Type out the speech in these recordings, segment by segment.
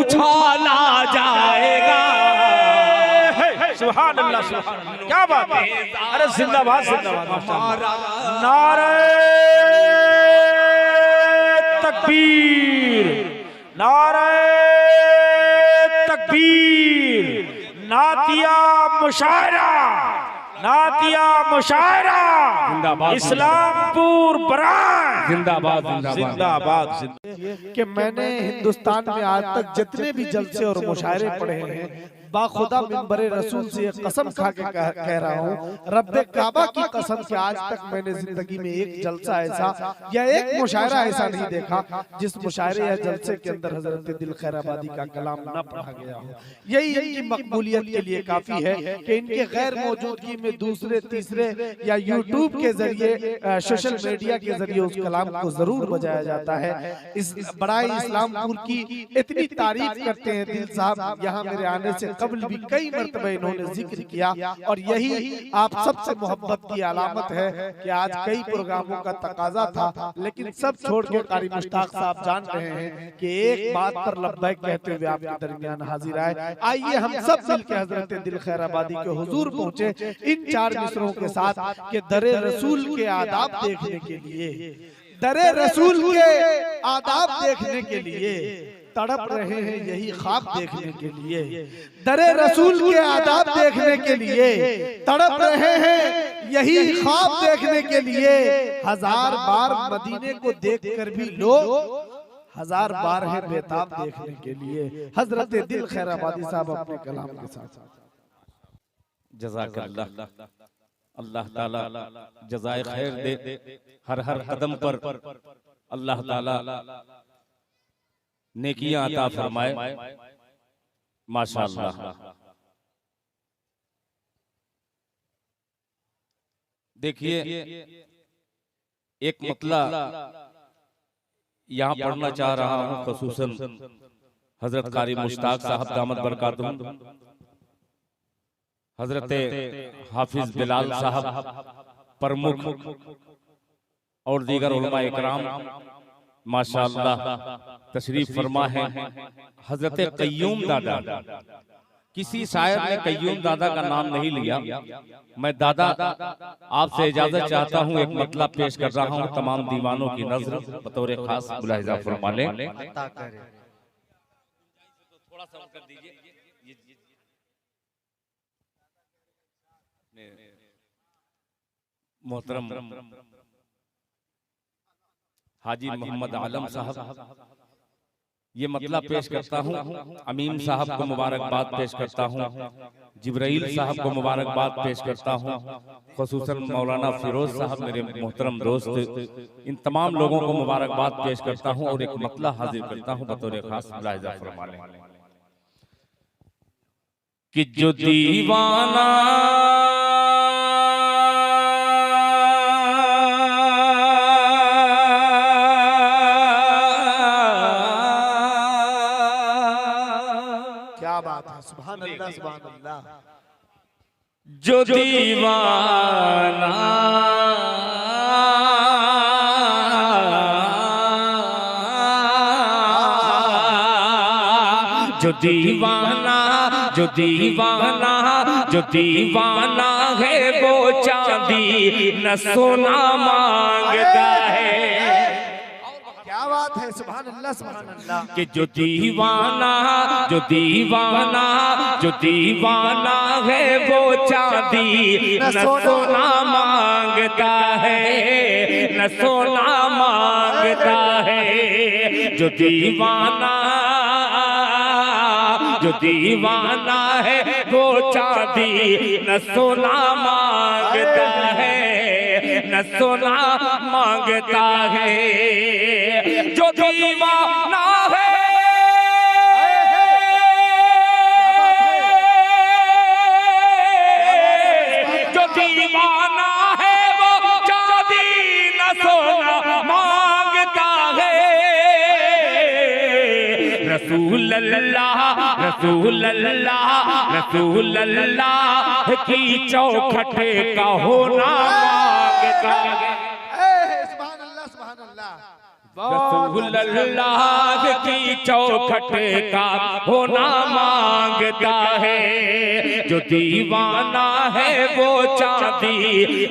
उछाला जाएगा। सुभान अल्लाह, सुभान अल्लाह, क्या बात है। अरे जिंदाबाद जिंदाबाद। नारे तकबीर, नारे तकबीर, नातिया मुशायरा, नातिया मुशायरा, इस्लामपुर बरात, जिंदाबाद जिंदाबाद। कि मैंने हिंदुस्तान में आज तक जितने भी जलसे और मुशायरे पढ़े हैं, बाखुदा मिंबरे रसूल से कसम खा के कह रहा हूँ, रब्बे काबा की कसम कि आज तक मैंने जिंदगी में एक जलसा ऐसा या एक मुशायरा ऐसा नहीं देखा जिस मुशायरे या जलसे के अंदर हजरत दिल खैराबादी का कलाम न पढ़ा गया हो। यही इनकी मकबूलियत के लिए काफी है कि इनके गैर मौजूदगी में दूसरे तीसरे या यूट्यूब के जरिए, सोशल मीडिया के जरिए उस कलाम को जरूर बजाया जाता है। इस बड़ाई इस्लामपुर की इतनी तारीफ करते हैं दिल साहब, यहाँ मेरे आने से कबल भी कई मरतबा इन्होंने जिक्र किया, और यही आप सबसे मोहब्बत की अलामत है कि आज कई प्रोग्रामों का तकाजा था, लेकिन सब छोड़ के कारी मुश्ताक साहब जान रहे हैं कि एक बात पर लब्बैक कहते हुए आपके दरमियान हाजिर आए। आइए हम सब मिलकर हजरत दिल खैराबादी के हुजूर पहुंचे इन चार मिसरों के साथ कि दरे रसूल के आदाब देखने के लिए, दरे रसूल के आदाब देखने के लिए तड़प रहे हैं, यही ख्वाब देखने के लिए, दरे रसूल के आदाब देखने के लिए तड़प रहे हैं, यही ख्वाब देखने के लिए। हजार बार मदीने को देखकर भी लोग हजार बार है बेताब देखने के लिए। हजरत दिल खैराबादी साहब अपने कलाम के साथ। जज़ाकल्लाह, अल्लाह ताला जज़ाए खैर दे। हर हर कदम पर अल्लाह ताला नेकियां अता फरमाए। माशाअल्लाह। देखिए, एक मतला यहाँ पढ़ना चाह रहा हूँ, खुसूसन हजरत कारी मुश्ताक साहब दामत बरकातुहू, हजरत हाफिज बिलाल साहब प्रमुख और दीगर उलमा इकराम माशाअल्लाह तशरीफ फरमा है। हजरत कय्यूम दादा, किसी शायर ने कय्यूम दादा का नाम नहीं लिया। मैं दादा आपसे इजाजत चाहता हूँ, एक मतलब पेश कर रहा हूँ, तमाम दीवानों की नजर बतौर खास मुलाहिजा फरमा लें। थोड़ा सा कर दीजिए। मोहतरम हाजी मोहम्मद आलम साहब, ये मतलब पेश करता हूँ। अमीम साहब को मुबारकबाद पेश करता हूँ, जिब्राइल साहब को मुबारकबाद पेश करता हूँ, खुसूसन मौलाना फिरोज साहब मेरे मोहतरम दोस्त, इन तमाम लोगों को मुबारकबाद पेश करता हूँ और एक मतलब हाजिर करता हूँ बतौर खास मुलाहिजा फरमा लें कि जो दीवाना सुभान अल्लाह, सुभान अल्लाह। जो दीवाना जो दीवाना जो दीवाना जो दीवाना है वो चांदी न सोना मांगता है। क्या बात है, सुभान अल्लाह, सुभान अल्लाह। कि जो दीवाना जो दीवाना जो दीवाना है वो चांदी न सोना मांगता है, न सोना मांगता है। जो दीवाना है वो चांदी न सोना मांगता है, न सोना मांगता है। जो दीवाना है जो दीवाना है वो चांदी न सोना मांगता है। रसूल अल्लाह रसूल अल्लाह रसूल अल्लाह की चौखट का होना मांगता है। रसूल अल्लाह की चौखट का होना मांगता है, जो दीवाना है वो चांदी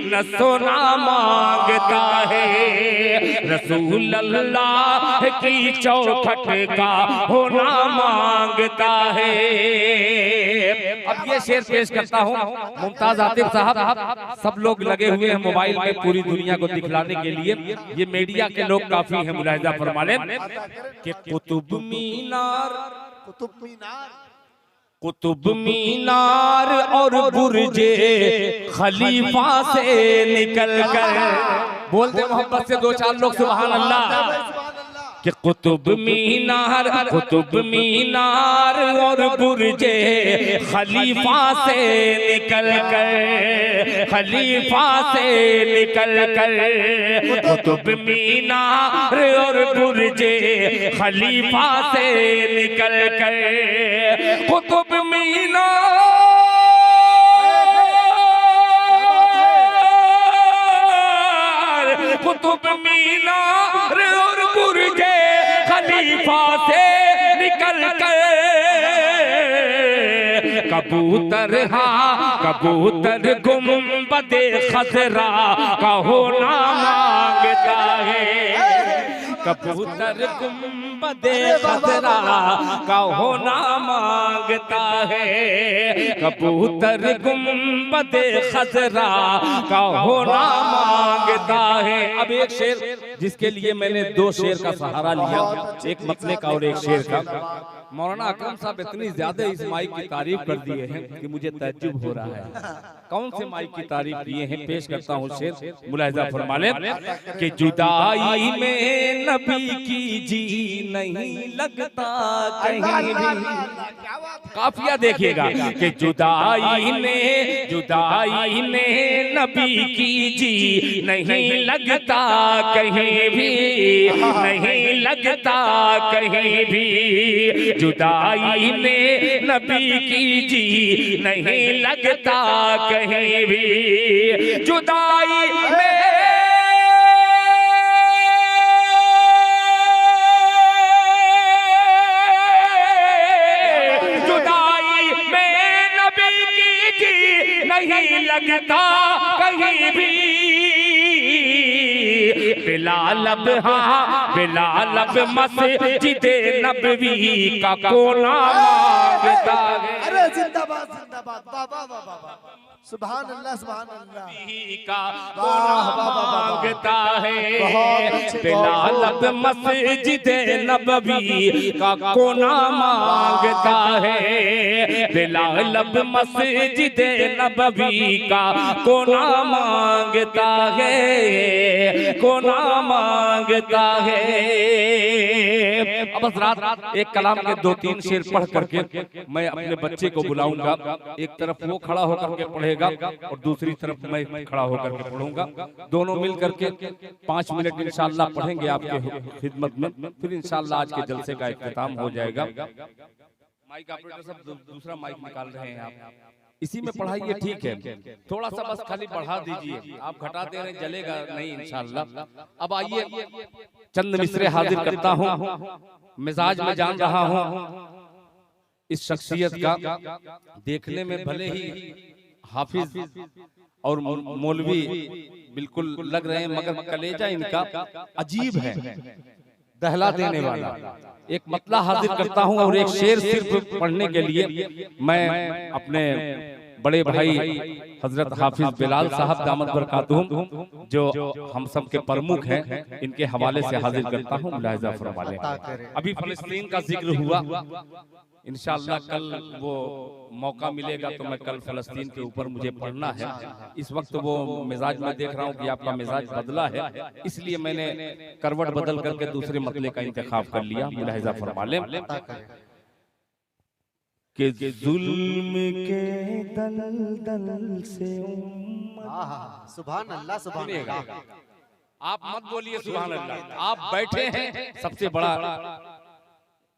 न सोना मांगता है। रसूल अल्लाह की चौखट का होना मांगता है। अब ये शेर पेश करता हूँ। मुमताज आतिफ साहब, सब लोग लगे हुए हैं मोबाइल में पूरी दुनिया को दिखलाने के लिए। ये मीडिया के लोग काफी हैं, मुलाहिजा फरमा लें कि कुतुब मीनार और बुर्जे खलीफा से निकल कर, बोलते मोहब्बत से दो चार लोग सुभान अल्लाह, कि कुतुब मीनार और बुर्जे खलीफा से निकल कर, कुतुब मीनार और बुर्जे खलीफा से निकल कर, कुतुब मीनार और बुर्जे खलीफा से निकल कर, कबूतर गुंबदे खजरा का होना मांगता है। कबूतर गुंबदे खजरा का होना मांगता है, कबूतर गुंबदे खजरा का होना मांगता है। अब एक शेर जिसके लिए मैंने दो शेर का सहारा लिया, एक मतले का और एक शेर का। मौलाना अकरम साहब इतनी ज्यादा इस माइक की तारीफ कर दिए हैं कि मुझे तज्जुब हो रहा है। कौन से माइक की तारीफ किए हैं, पेश करता हूँ शेर, मुलाहिजा फरमा लें कि जुदाई में नबी की जी नहीं लगता कहीं भी। काफिया देखिएगा कि जुदाई में नबी की जी नहीं लगता कहीं भी, नहीं लगता कहीं भी। जुदाई में नबी की जी नहीं लगता कहीं भी। जुदाई में नहीं लगता कहीं भी। बिलाल अब मस्जिदे नबवी का कोना मांगता है। अरे जिंदाबाद जिंदाबाद, वाह वाह वाह वाह, सुभान अल्लाह सुभान अल्लाह, का कोना मांगता है। बिलाल अब मस्जिदे नबवी का कोना मांगता है। बिलाल अब मस्जिदे नबवी का कोना मांगता है, कोना मांगता है। अब हज़रात एक कलाम के दो तीन शेर पढ़ करके मैं अपने बच्चे को बुलाऊंगा। एक तरफ वो खड़ा होकर के पढ़ेगा और दूसरी तरफ मैं खड़ा होकर के पढ़ूंगा। दोनों मिल करके 5 मिनट इंशाअल्लाह पढ़ेंगे आपके खिदमत में, फिर इंशाअल्लाह आज के जलसे का इख्तिताम हो जाएगा। माइक ऑपरेटर सब दूसरा माइक निकाल रहे हैं, आप इसी में पढ़ाइए, ठीक है। थोड़ा सा बस खाली बढ़ा दीजिए, आप घटा दे रहे जलेगा नहीं इंशाअल्लाह। अब आइए चंद मिसरे हाजिर करता हूँ। मिजाज में जान रहा हूँ इस शख्सियत का, देखने में भले ही हाफिज और मौलवी बिल्कुल लग रहे हैं, मगर कलेजा इनका अजीब है, दहला देने वाला। एक मतला हाजिर करता हूं और एक शेर सिर्फ पढ़ने के लिए मैं अपने बड़े भाई हजरत हाफिज बिलाल साहब दामद बरकातुहुम, जो हम सब के प्रमुख हैं, इनके हवाले से हाजिर करता हूं। मुलाहिजा फरमा लें। अभी फिलिस्तीन का जिक्र हुआ, इंशाअल्लाह कल वो मौका मिलेगा तो मैं कल फिलिस्तीन के ऊपर मुझे पढ़ना है। इस वक्त वो मिजाज में देख रहा हूँ कि आपका मिजाज बदला है, इसलिए मैंने करवट बदल करके दूसरे मतले का इंतखाब कर लिया। मुलाहिजा फरमा लें कि जुल्म के दलदल से सुभान अल्लाह सुभान अल्लाह। आप मत बोलिए सुभान अल्लाह, आप बैठे हैं सबसे बड़ा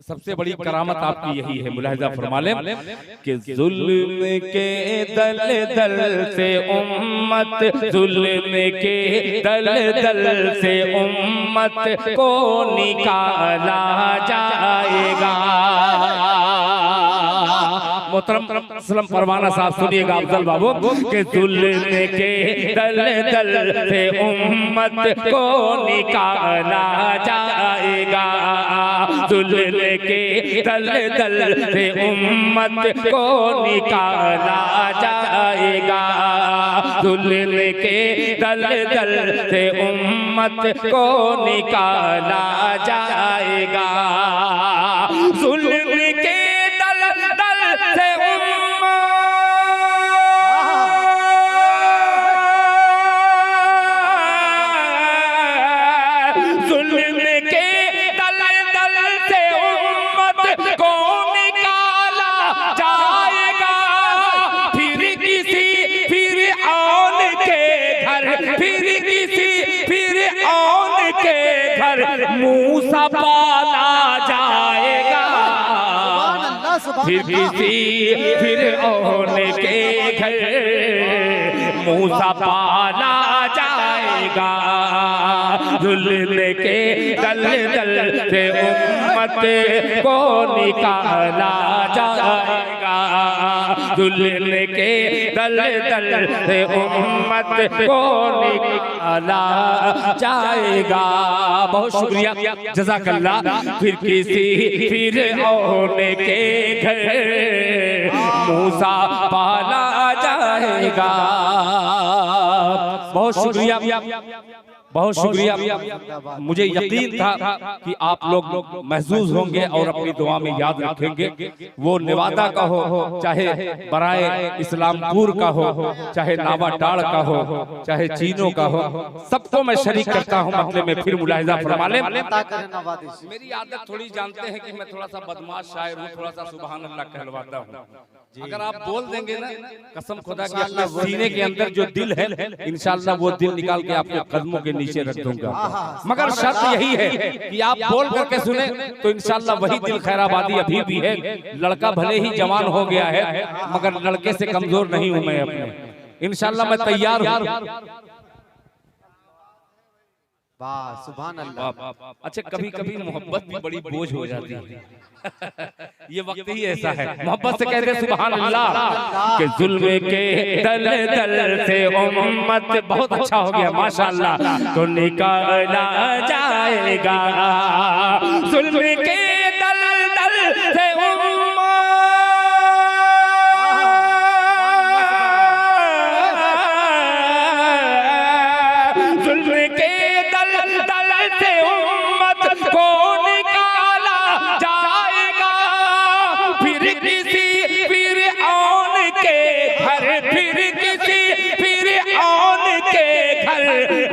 सबसे बड़ी करामत आपकी यही है, मुलाहिजा फरमा लें कि जुल्म के दल दल से उम्मत, जुल्म के दल दल से उम्मत को निकाला जाएगा। मोहतरम सलम परवाना साहब सुनिएगा अफजल बाबू के जुल्म के दल दल से उम्मत को निकाला जाएगा, जुल्म के दल दल से उम्मत को निकाला जाएगा, जुल्म के दल दल से उम्मत को निकाला जाएगा, जुल्म के दल दल से मूसा पाला जाएगा, फिर किसी फिर औन के घर मूसा पाला जाएगा, जुल्म के दल दल से उम्मत को निकाला जाएगा, जुल्म के दल दल से उम्मत को निकाला जाएगा। बहुत शुक्रिया, जज़ाकल्लाह। फिर किसी फिर औन के घर मूसा पाला जाएगा। बहुत शुक्रिया, बहुत शुक्रिया। मुझे यकीन था कि आप लोग महसूस होंगे और अपनी दुआ में याद रखेंगे। वो नेवादा का हो, चाहे बराए इस्लामपुर का हो, चाहे नावाटाड़ का हो, चाहे चीनों का हो, सबको मैं शरीक करता हूँ मतलब में। फिर मुलाहिजा फरमा लें। मेरी आदत थोड़ी जानते हैं कि मैं थोड़ा सा बदमाश शायर हूँ, थोड़ा सा सुभान अल्लाह कहलवाता हूँ। अगर आप बोल देंगे ना, कसम खुदा के अपने सीने के अंदर जो दिल है, इंशाअल्लाह वो दिल निकाल के आपके कदमों के नीचे रख दूंगा। मगर शर्त यही है कि आप बोल करके सुने तो इंशाअल्लाह वही दिल खैराबादी अभी भी है। लड़का भले ही जवान हो गया है मगर लड़के से कमजोर नहीं हूं मैं अपने। इंशाअल्लाह मैं तैयार हूं। वाह सुभान अल्लाह। अच्छा, कभी कभी मोहब्बत भी बड़ी बोझ हो जाती है। ये वक्त ही ऐसा है, मोहब्बत से कहते सुभान अल्लाह के जुल्म के दल दल से उम्मत। बहुत अच्छा हो गया माशाअल्लाह। तो निकाला जाएगा, जुल्म के दल दल से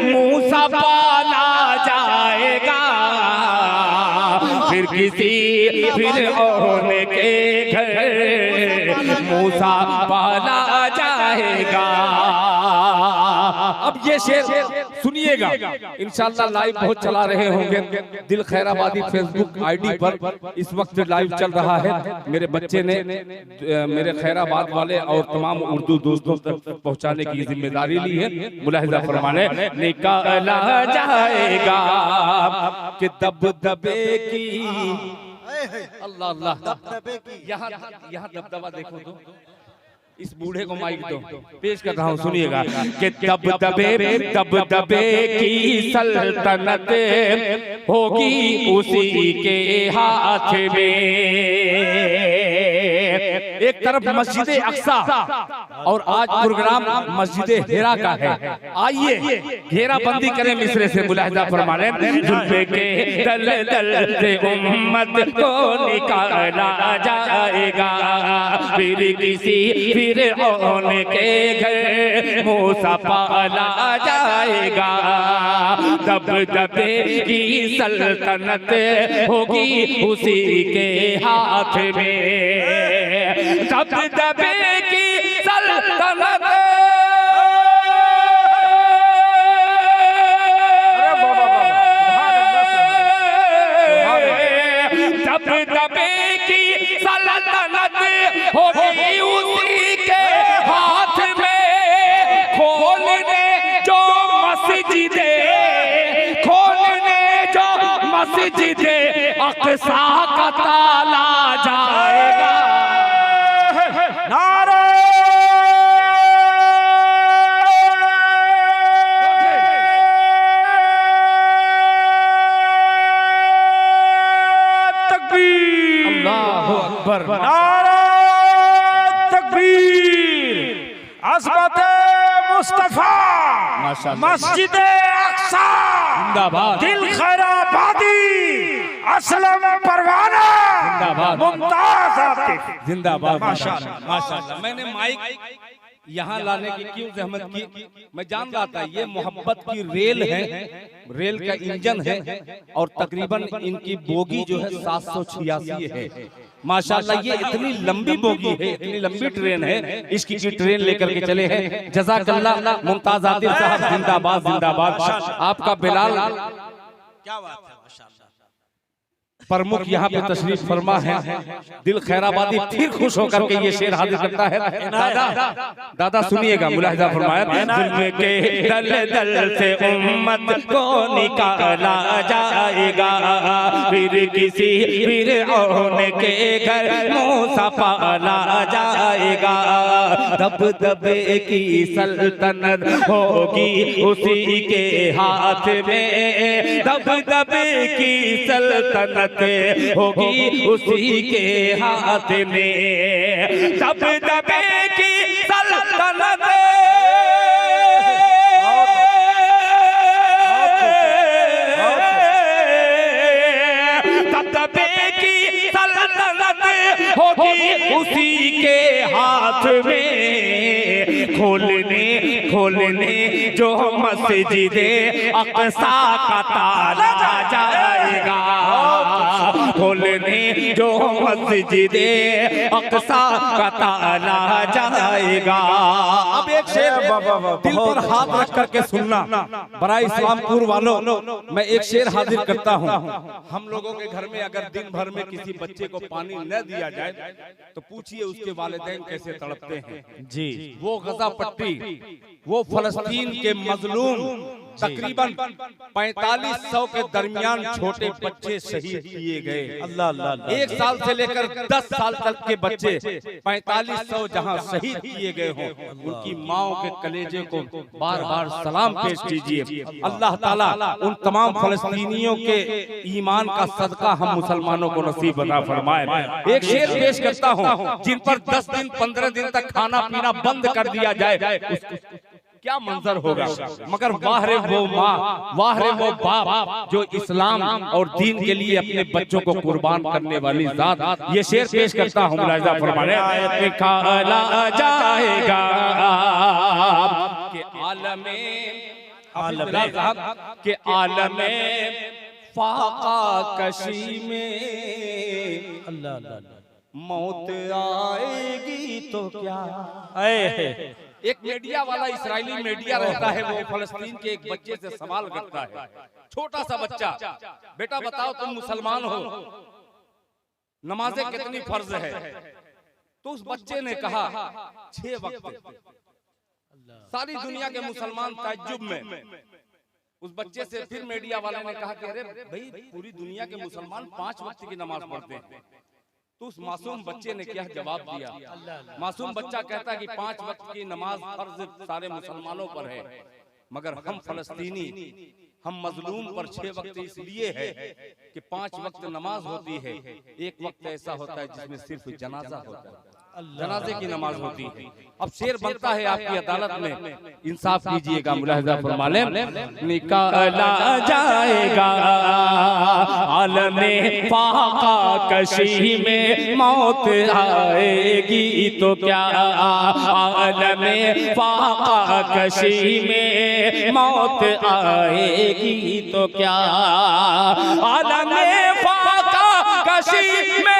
मूसा पाला जाएगा, फिर किसी फिर औन के घर मूसा पाला जाएगा। अब ये शेर सुनिएगा, इंशाअल्लाह लाइव बहुत चला रहे होंगे। दिल खैराबादी फेसबुक आईडी पर इस वक्त लाइव चल रहा है। मेरे बच्चे ने मेरे खैराबाद वाले और तमाम उर्दू दोस्तों तक पहुंचाने की जिम्मेदारी ली है। मुलाहिजा फरमाने निकाला जाएगा कि दबदबे की अल्लाह अल्लाह। यहाँ दबदबा देखो तो इस बूढ़े को माइक दो, पेश कर रहा हूँ, सुनिएगा कि दबदबे की सल्तनत होगी उसी के हाथ में। एक तरफ मस्जिद अक्सा और आज प्रोग्राम मस्जिद हिरा का है। आइए घेराबंदी करें मिसरे से। मुलाहिजा फरमाने जुल्फे के दल दल से उम्मत को निकाला जाएगा, फिर किसी फिर औन के घर मूसा पाला जाएगा। दबदबे की सल्तनत होगी उसी के हाथ में, दबदबे की सल्तनत। दबदबे मस्जिदे अक़सा का ताला जाएगा। नारे तकबीर, अल्लाहु अकबर। नारे तकबीर, अज़मत मुस्तफा, मस्जिद अक़सा जिंदाबाद, दिल खैराबादी, असलम परवाना, मुमताज आतिफ जिंदाबाद। माशाअल्लाह। माशाअल्लाह। मैंने माइक यहाँ लाने की क्यों जहमत की, मैं जान रहा था ये मोहब्बत की रेल है, रेल का इंजन है, और तकरीबन इनकी बोगी जो है 786 है। माशाअल्लाह ये इतनी लंबी बोगी है, इतनी लंबी ट्रेन है, इसकी की ट्रेन लेकर के चले हैं। जज़ाकल्लाह मुमताज आतिफ साहब, जिंदाबाद जिंदाबाद। आपका बिलाल क्या बात है, माशाअल्लाह। प्रमुख यहाँ पे तशरीफ फरमा है। दिल खैराबादी फिर खुश होकर के ये शेर हाजिर करता है। दादा सुनिएगा, मुलाहिजा फरमाया, जुल्म के दलदल से उम्मत को निकाला जाएगा, फिर किसी फिरऔन के घर मूसा पाला जाएगा, दबदबे की सल्तनत होगी उसी के हाथ में, दबदबे की सल्तनत होगी उसी के हाथ में, दबदबे की सल्तनत, दबदबे की सल्तनत होगी उसी के हाथ में, खोलने खोलने जो मस्जिदे अक़सा का ताला जाएगा, खोलने जो मस्जिदे अक़सा का ताला जाएगा। अब एक शेर दिल पर हाथ रख करके सुनना, बराए इस्लामपुर वालों, मैं एक शेर हाजिर करता हूँ। हम लोगों के घर में अगर दिन भर में किसी बच्चे को पानी न दिया जाए तो पूछिए उसके वालिदैन कैसे तड़पते हैं जी। वो गजा पट्टी, वो फलस्तीन के मजलूम तकरीबन 4500 के दरमियान छोटे बच्चे शहीद किए गए। अल्लाह अल्लाह। 1 साल से लेकर 10 साल तक के बच्चे 4500 जहां शहीद किए गए हों, उनकी माओं के कलेजे को बार बार सलाम पेश कीजिए। अल्लाह ताला उन तमाम फलस्तीनियों के ईमान का सदका हम मुसलमानों को नसीब अता फरमाए। एक शेर पेश करता हूँ, जिन पर 10 दिन 15 दिन तक खाना पीना बंद कर दिया जाए, क्या मंजर होगा। मगर वाह रे वो माँ, वाह रे वो बाप जो इस्लाम और दीन के लिए अपने बच्चों को कुर्बान करने वाली जात। ये शेर पेश करता हूँ, मुलाहिजा फरमाएं, निकाला जाएगा के आलमे के आलमे फाका कशी में अल्लाह अल्लाह। मौत आएगी तो क्या। एक मीडिया वाला, इस्राएली मीडिया रहता है, वो फलस्तीन के एक बच्चे से सवाल करता है, छोटा सा बच्चा, बेटा बताओ तुम मुसलमान हो, नमाजें कितनी फर्ज है। तो उस बच्चे ने कहा 6 वक्त। सारी दुनिया के मुसलमान ताज्जुब में। उस बच्चे से फिर मीडिया वाले ने कहा कि अरे भाई पूरी दुनिया के मुसलमान 5 वक्त की नमाज पढ़ते हैं। तो उस मासूम बच्चे ने क्या जवाब दिया। मासूम बच्चा कहता है कि 5 वक्त की नमाज फर्ज सारे मुसलमानों पर है, मगर हम फलस्तीनी, हम मजलूम पर 6 वक्त इसलिए है कि 5 वक्त नमाज होती है, एक वक्त ऐसा होता है जिसमें सिर्फ जनाजा होता है, जनाजे की नमाज होती है। अब शेर बनता है आपकी अदालत में, इंसाफ कीजिएगा, मुलाहिजा फरमा लें। निकाला जाएगा आलमे फाका कशी में मौत आएगी तो क्या, आलमे फाका कशी में मौत आएगी तो क्या, आलमे फाका कशी में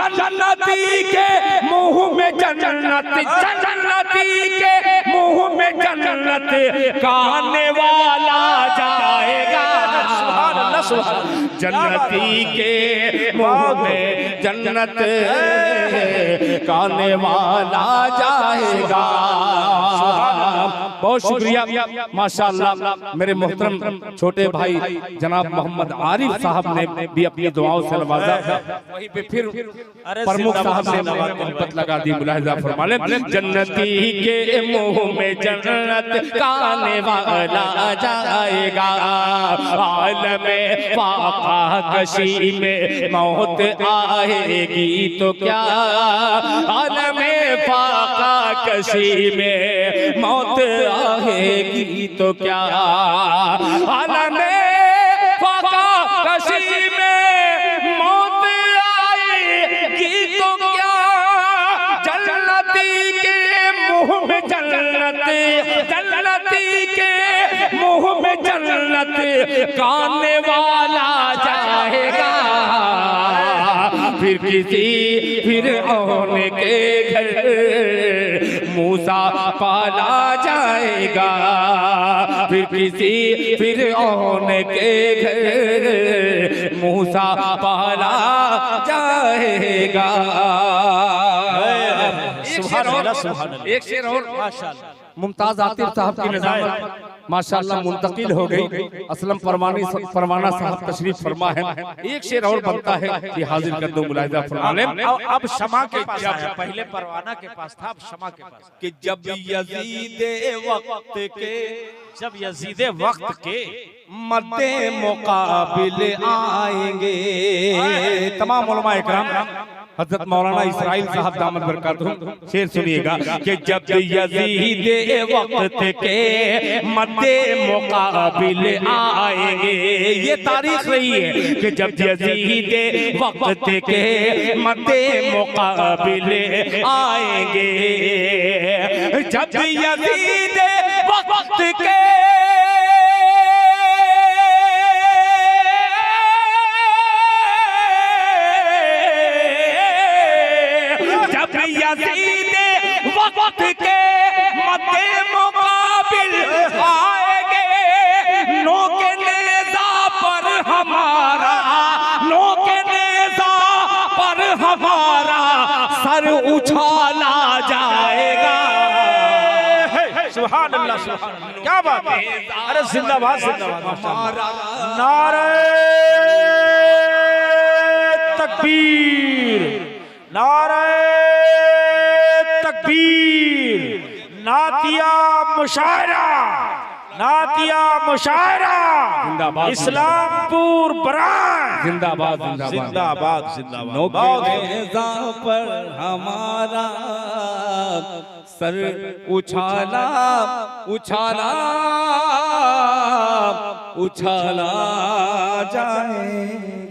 जन्नती के मुंह में जन्नत, जन्नती के मुंह में जन्नत खाने वाला जाएगा। अल्लाह सुभान अल्लाह। जन्नती के मुंह में जन्नत खाने वाला जाएगा। बहुत शुक्रिया माशाअल्लाह। मेरे मोहतरम छोटे भाई जनाब मोहम्मद आरिफ साहब ने भी अपनी दुआओं से नवाजा। वहीं पे फिर प्रमुख साहब ने मोहब्बत लगा दी। मुलाहिजा फरमा ले, जन्नती के मुंह में जन्नत खाने वाला जाएगा। आलमे फाका कशी में मौत आएगी तो क्या, आलमे फाका कशी में मौत आएगी तो क्या, आलमे फाका कशी में मौत आएगी तो क्या, जन्नती के मुंह में जन्नत, जन्नती के मुंह में जन्नत खाने वाला जाएगा। फिर किसी फिरऔन के घर मूसा पाला जाएगा। फिर किसी फिरऔन के घर मूसा पाला जाएगा। एक शेर और माशाअल्लाह। मुमताज आतिफ साहब की निजामत माशाअल्लाह मुंतकिल हो गई। असलम परवाना साहब तशरीफ फरमा है। एक शेर और बनता है कि हाजिर कर दो। मुलाहिजा फरमा ले, अब शमा के पास आया, पहले परवाना के पास था, अब शमा के पास। कि जब यजीदे वक्त के, जब यजीदे वक्त के मद्दे मुकाबिल आएंगे। तमाम उलमा इकराम हजरत मौलाना इसराइल साहब दामद बरकातहू शेर सुनिएगा कि जब यजीदे वक्त के मद्दे मुकाबिल आएंगे। ये तारीख रही है कि जब यजीदे वक्त के मद्दे मुकाबिल आएंगे। जब यजीदे वक्त के यजीदे वक्त के मद्दे मुकाबिल आएंगे। नोके नेज़ा पर हमारा, नोके नेज़ा पर हमारा सर उछाला जाएगा। सुभान अल्लाह, सुभान अल्लाह, क्या बात है। अरे जिंदाबाद जिंदाबाद। नारे तकबीर, नारे तकबीर, नातिया मुशायरा, नातिया मुशायरा, जिंदाबाद, इस्लामपुर ब्रांच जिंदाबाद जिंदाबाद जिंदाबाद जिंदाबाद। नोके पर हमारा सर उछाला उछाला उछाला जाए।